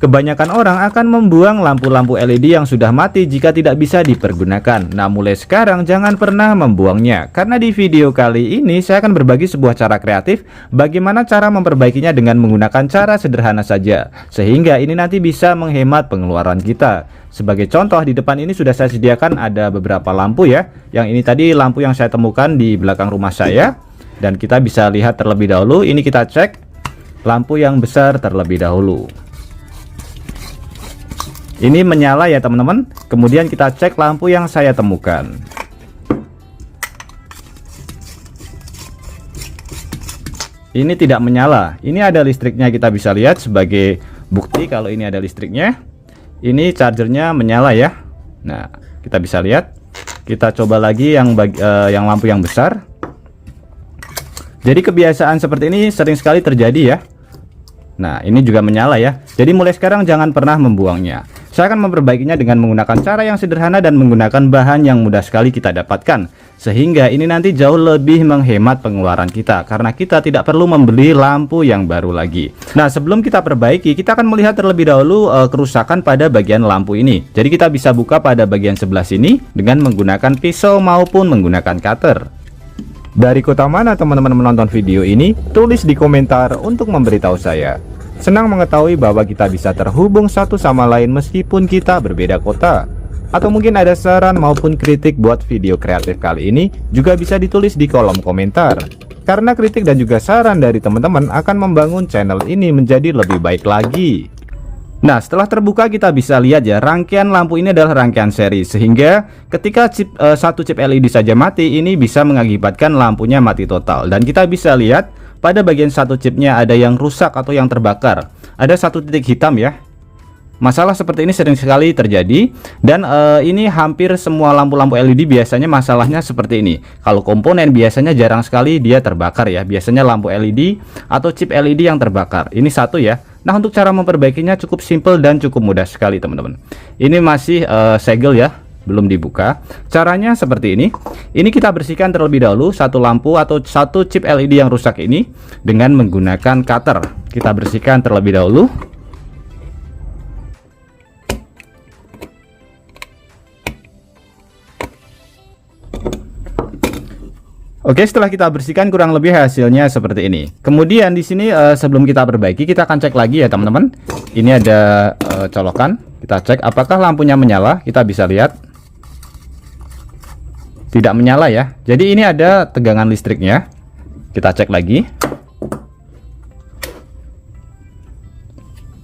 Kebanyakan orang akan membuang lampu-lampu LED yang sudah mati jika tidak bisa dipergunakan. Nah, mulai sekarang jangan pernah membuangnya. Karena di video kali ini saya akan berbagi sebuah cara kreatif bagaimana cara memperbaikinya dengan menggunakan cara sederhana saja. Sehingga ini nanti bisa menghemat pengeluaran kita. Sebagai contoh, di depan ini sudah saya sediakan ada beberapa lampu ya. Yang ini tadi lampu yang saya temukan di belakang rumah saya. Dan kita bisa lihat terlebih dahulu. Ini kita cek lampu yang besar terlebih dahulu. Ini menyala ya teman-teman. Kemudian kita cek lampu yang saya temukan. Ini tidak menyala. Ini ada listriknya, kita bisa lihat sebagai bukti kalau ini ada listriknya. Ini chargernya menyala ya. Nah, kita bisa lihat. Kita coba lagi yang lampu yang besar. Jadi kebiasaan seperti ini sering sekali terjadi ya. Nah, ini juga menyala ya. Jadi mulai sekarang jangan pernah membuangnya. Saya akan memperbaikinya dengan menggunakan cara yang sederhana dan menggunakan bahan yang mudah sekali kita dapatkan. Sehingga ini nanti jauh lebih menghemat pengeluaran kita, karena kita tidak perlu membeli lampu yang baru lagi. Nah, sebelum kita perbaiki, kita akan melihat terlebih dahulu kerusakan pada bagian lampu ini. Jadi kita bisa buka pada bagian sebelah sini dengan menggunakan pisau maupun menggunakan cutter. Dari kota mana teman-teman menonton video ini? Tulis di komentar untuk memberitahu saya. Senang mengetahui bahwa kita bisa terhubung satu sama lain meskipun kita berbeda kota. Atau mungkin ada saran maupun kritik buat video kreatif kali ini juga bisa ditulis di kolom komentar. Karena kritik dan juga saran dari teman-teman akan membangun channel ini menjadi lebih baik lagi. Nah, setelah terbuka kita bisa lihat ya, rangkaian lampu ini adalah rangkaian seri. Sehingga ketika satu chip LED saja mati, ini bisa mengakibatkan lampunya mati total. Dan kita bisa lihat pada bagian satu chipnya ada yang rusak atau yang terbakar. Ada satu titik hitam ya. Masalah seperti ini sering sekali terjadi. Dan ini hampir semua lampu-lampu LED biasanya masalahnya seperti ini. Kalau komponen biasanya jarang sekali dia terbakar ya. Biasanya lampu LED atau chip LED yang terbakar. Ini satu ya. Nah, untuk cara memperbaikinya cukup simple dan cukup mudah sekali teman-teman. Ini masih segel ya, belum dibuka. Caranya seperti ini. Ini kita bersihkan terlebih dahulu satu lampu atau satu chip LED yang rusak ini dengan menggunakan cutter. Kita bersihkan terlebih dahulu. Oke, setelah kita bersihkan kurang lebih hasilnya seperti ini. Kemudian di sini sebelum kita perbaiki, kita akan cek lagi ya teman-teman. Ini ada colokan. Kita cek apakah lampunya menyala. Kita bisa lihat tidak menyala ya. Jadi ini ada tegangan listriknya. Kita cek lagi.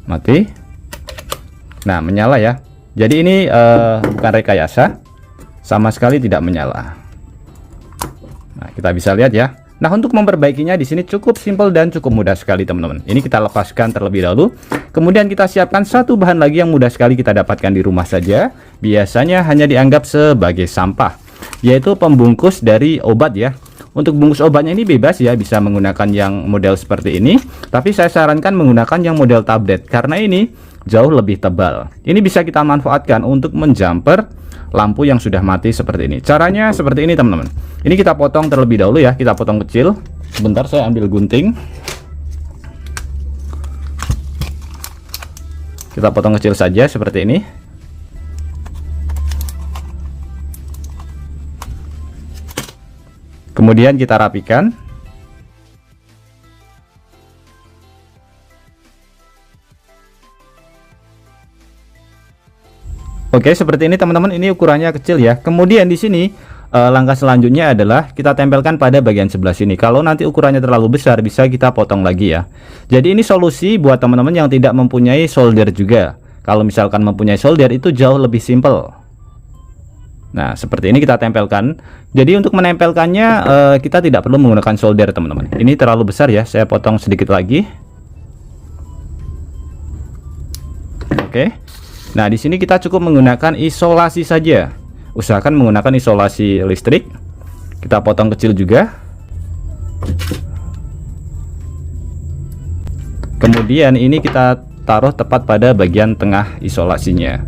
Mati. Nah, menyala ya. Jadi ini bukan rekayasa. Sama sekali tidak menyala. Nah, kita bisa lihat ya. Nah, untuk memperbaikinya di sini cukup simpel dan cukup mudah sekali teman-teman. Ini kita lepaskan terlebih dahulu. Kemudian kita siapkan satu bahan lagi yang mudah sekali kita dapatkan di rumah saja. Biasanya hanya dianggap sebagai sampah, yaitu pembungkus dari obat ya. Untuk bungkus obatnya ini bebas ya, bisa menggunakan yang model seperti ini. Tapi saya sarankan menggunakan yang model tablet karena ini jauh lebih tebal. Ini bisa kita manfaatkan untuk menjumper lampu yang sudah mati seperti ini. Caranya seperti ini teman-teman. Ini kita potong terlebih dahulu ya. Kita potong kecil. Sebentar saya ambil gunting. Kita potong kecil saja seperti ini. Kemudian kita rapikan. Oke, seperti ini teman-teman. Ini ukurannya kecil ya. Kemudian di sini langkah selanjutnya adalah kita tempelkan pada bagian sebelah sini. Kalau nanti ukurannya terlalu besar, bisa kita potong lagi ya. Jadi ini solusi buat teman-teman yang tidak mempunyai solder juga. Kalau misalkan mempunyai solder itu jauh lebih simple. Nah, seperti ini kita tempelkan. Jadi untuk menempelkannya kita tidak perlu menggunakan solder teman-teman. Ini terlalu besar ya. Saya potong sedikit lagi. Oke. Nah, di sini kita cukup menggunakan isolasi saja. Usahakan menggunakan isolasi listrik. Kita potong kecil juga. Kemudian ini kita taruh tepat pada bagian tengah isolasinya.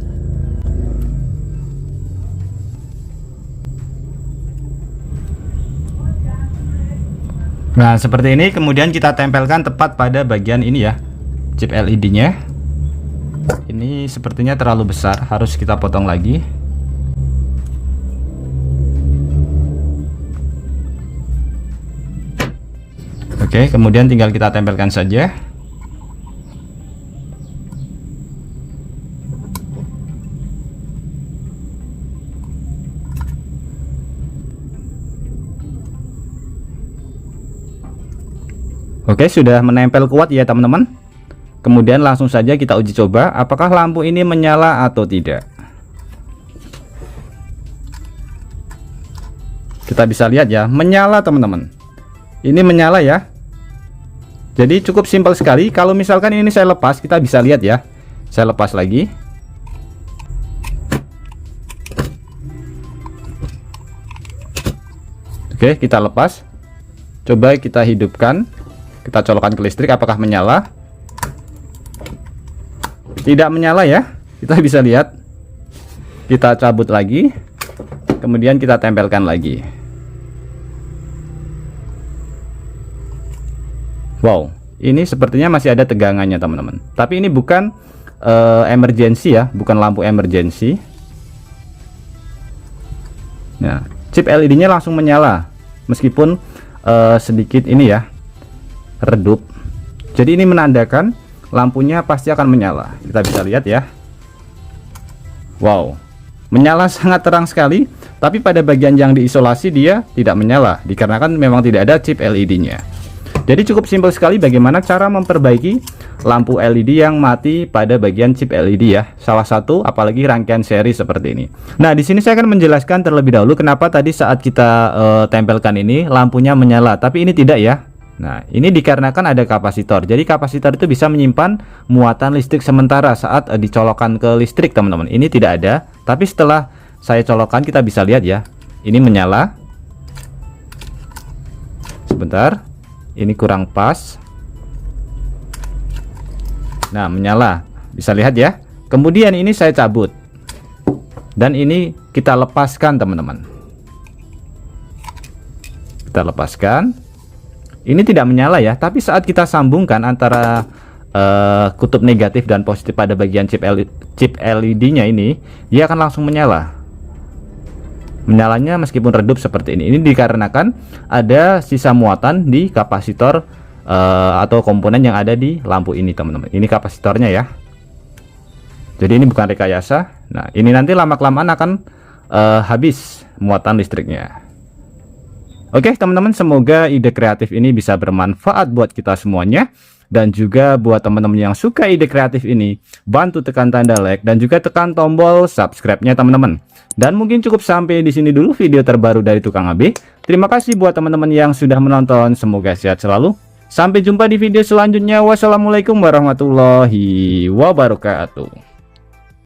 Nah, seperti ini. Kemudian kita tempelkan tepat pada bagian ini ya, chip LED-nya. Ini sepertinya terlalu besar, harus kita potong lagi. Oke, kemudian tinggal kita tempelkan saja. Oke, sudah menempel kuat ya teman-teman. Kemudian langsung saja kita uji coba apakah lampu ini menyala atau tidak. Kita bisa lihat ya, menyala teman-teman. Ini menyala ya. Jadi cukup simpel sekali. Kalau misalkan ini saya lepas, kita bisa lihat ya. Saya lepas lagi. Oke, kita lepas. Coba kita hidupkan. Kita colokkan ke listrik, apakah menyala? Tidak menyala ya. Kita bisa lihat. Kita cabut lagi. Kemudian kita tempelkan lagi. Wow, ini sepertinya masih ada tegangannya teman-teman. Tapi ini bukan emergency ya, bukan lampu emergency. Nah, chip LED-nya langsung menyala, meskipun sedikit ini ya, redup. Jadi ini menandakan lampunya pasti akan menyala. Kita bisa lihat ya. Wow, menyala sangat terang sekali. Tapi pada bagian yang diisolasi dia tidak menyala, dikarenakan memang tidak ada chip LED-nya. Jadi cukup simpel sekali bagaimana cara memperbaiki lampu LED yang mati pada bagian chip LED ya. Salah satu apalagi rangkaian seri seperti ini. Nah, di sini saya akan menjelaskan terlebih dahulu kenapa tadi saat kita tempelkan ini lampunya menyala, tapi ini tidak ya. Nah, ini dikarenakan ada kapasitor. Jadi kapasitor itu bisa menyimpan muatan listrik sementara saat dicolokkan ke listrik, teman-teman. Ini tidak ada, tapi setelah saya colokkan kita bisa lihat ya. Ini menyala. Sebentar. Ini kurang pas. Nah, menyala. Bisa lihat ya. Kemudian ini saya cabut. Dan ini kita lepaskan, teman-teman. Kita lepaskan. Ini tidak menyala ya, tapi saat kita sambungkan antara kutub negatif dan positif pada bagian chip LED-nya ini, dia akan langsung menyala. Menyalanya meskipun redup seperti ini. Ini dikarenakan ada sisa muatan di kapasitor atau komponen yang ada di lampu ini, teman-teman. Ini kapasitornya ya. Jadi ini bukan rekayasa. Nah, ini nanti lama-kelamaan akan habis muatan listriknya. Oke teman-teman, semoga ide kreatif ini bisa bermanfaat buat kita semuanya. Dan juga buat teman-teman yang suka ide kreatif ini, bantu tekan tanda like dan juga tekan tombol subscribe-nya teman-teman. Dan mungkin cukup sampai di sini dulu video terbaru dari Tukang AB. Terima kasih buat teman-teman yang sudah menonton. Semoga sehat selalu. Sampai jumpa di video selanjutnya. Wassalamualaikum warahmatullahi wabarakatuh.